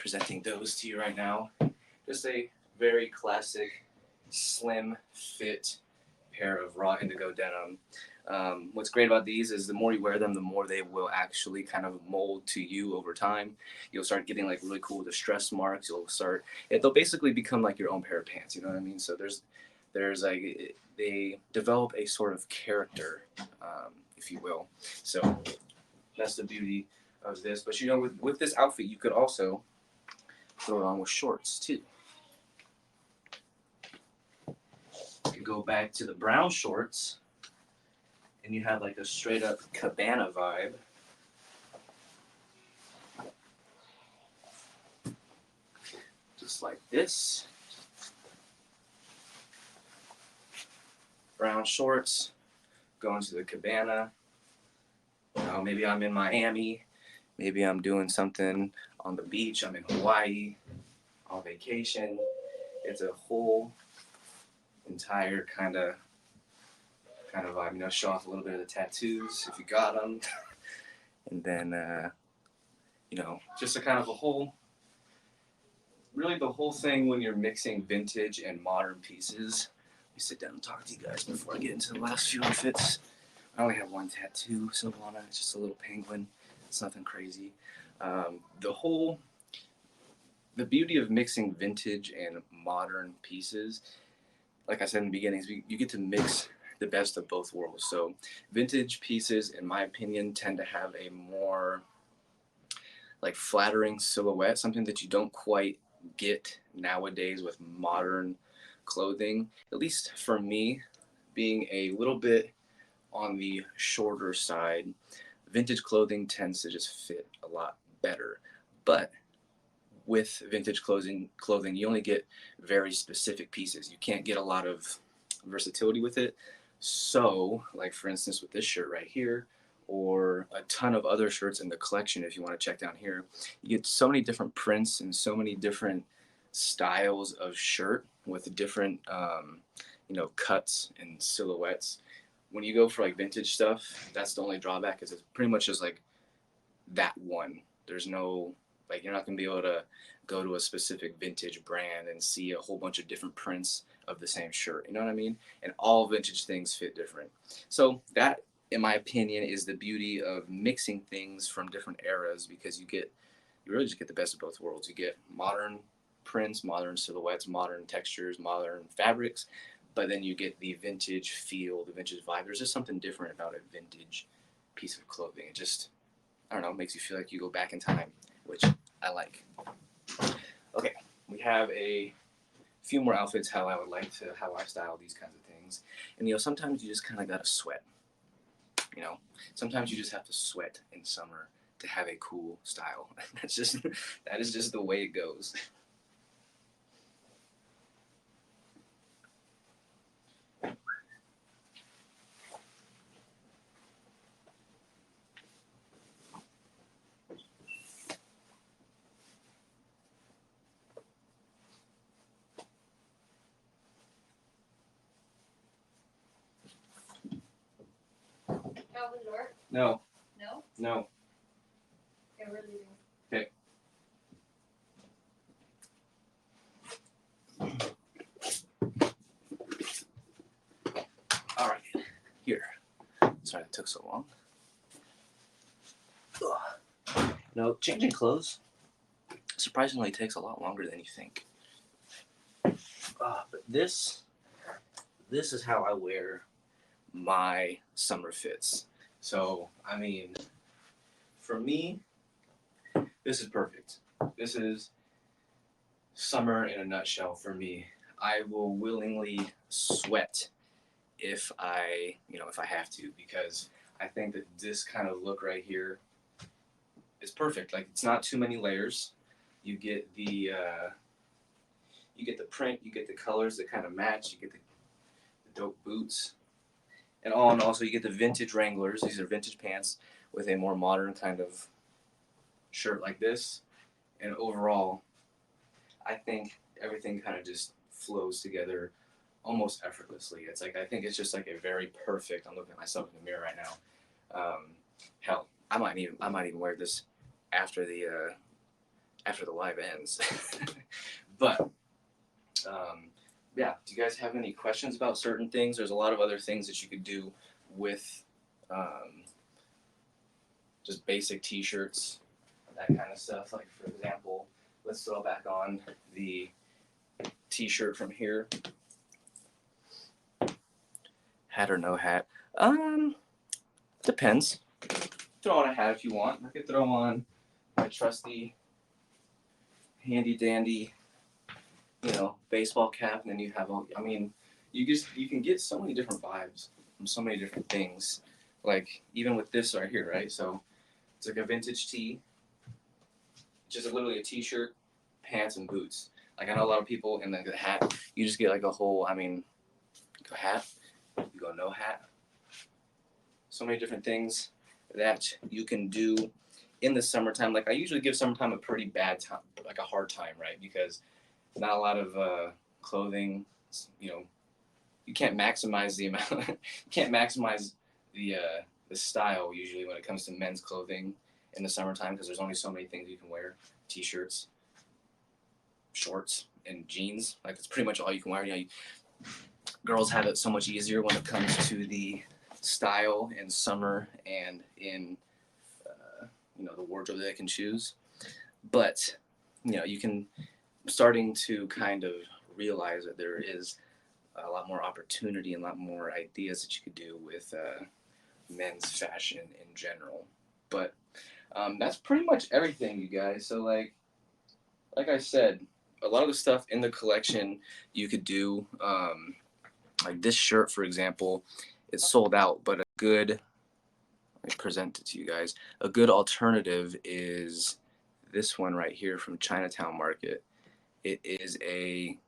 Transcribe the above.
presenting those to you right now. Just a very classic, slim fit pair of raw indigo denim. What's great about these is the more you wear them, the more they will actually kind of mold to you over time. You'll start getting like really cool distress marks. They'll basically become like your own pair of pants. You know what I mean? So there's like they develop a sort of character, if you will. So that's the beauty of this. But you know, with this outfit, you could also throw it on with shorts too. You can go back to the brown shorts, and you have like a straight up cabana vibe. Just like this. Brown shorts, going to the cabana. Maybe I'm in Miami. Maybe I'm doing something on the beach. I'm in Hawaii on vacation. It's a whole entire kind of vibe. You know, show off a little bit of the tattoos if you got them, and then you know, just a kind of a whole. Really, the whole thing when you're mixing vintage and modern pieces. Let me sit down and talk to you guys before I get into the last few outfits. I only have one tattoo, Silvana. It's just a little penguin. It's nothing crazy. The beauty of mixing vintage and modern pieces, like I said in the beginning, is you get to mix the best of both worlds. So vintage pieces, in my opinion, tend to have a more like flattering silhouette, something that you don't quite get nowadays with modern clothing. At least for me, being a little bit on the shorter side, vintage clothing tends to just fit a lot better. But with vintage clothing, you only get very specific pieces. You can't get a lot of versatility with it. So, like for instance, with this shirt right here, or a ton of other shirts in the collection, if you want to check down here, you get so many different prints and so many different styles of shirt with different, cuts and silhouettes. When you go for like vintage stuff, that's the only drawback, is it's pretty much just like that one. There's no, like, you're not gonna be able to go to a specific vintage brand and see a whole bunch of different prints of the same shirt. You know what I mean? And all vintage things fit different. So that, in my opinion, is the beauty of mixing things from different eras, because you really just get the best of both worlds. You get modern prints, modern silhouettes, modern textures, modern fabrics, but then you get the vintage feel, the vintage vibe. There's just something different about a vintage piece of clothing. It just, I don't know, makes you feel like you go back in time, which I like. Okay, we have a few more outfits how I style these kinds of things. And sometimes you just kind of gotta sweat. Sometimes you just have to sweat in summer to have a cool style. That is just the way it goes. Calvin York? No. No? No. Okay, we're leaving. Okay. All right. Here. Sorry it took so long. Ugh. No, changing clothes surprisingly takes a lot longer than you think. But this is how I wear my summer fits. So, I mean, for me, this is perfect. This is summer in a nutshell for me. I will willingly sweat if I have to, because I think that this kind of look right here is perfect. Like, it's not too many layers. You get the print, you get the colors that kind of match, you get the dope boots, and also you get the vintage Wranglers. These are vintage pants with a more modern kind of shirt like this. And overall, I think everything kind of just flows together almost effortlessly. It's like, I think it's just like a very perfect. I'm looking at myself in the mirror right now. Hell, I might even wear this after the after the live ends. But yeah, do you guys have any questions about certain things? There's a lot of other things that you could do with just basic t-shirts, that kind of stuff. Like, for example, let's throw back on the t-shirt from here. Hat or no hat? Depends. Throw on a hat if you want. I could throw on my trusty, handy dandy, baseball cap, and then you have all. I mean, you can get so many different vibes from so many different things. Like even with this right here, right? So it's like a vintage tee, just literally a t-shirt, pants, and boots. Like I know a lot of people, and then the hat, you just get like a whole. I mean, you go hat, you go no hat. So many different things that you can do in the summertime. Like I usually give summertime a pretty bad time, like a hard time, right? Because not a lot of clothing. You can't maximize the amount. You can't maximize the style usually when it comes to men's clothing in the summertime because there's only so many things you can wear: t-shirts, shorts, and jeans. Like it's pretty much all you can wear. Girls have it so much easier when it comes to the style in summer and in the wardrobe that they can choose. But you can starting to kind of realize that there is a lot more opportunity and a lot more ideas that you could do with men's fashion in general. But that's pretty much everything, you guys. So like I said, a lot of the stuff in the collection you could do. Like this shirt, for example, it's sold out, but a good, let me present it to you guys. A good alternative is this one right here from Chinatown Market. It is a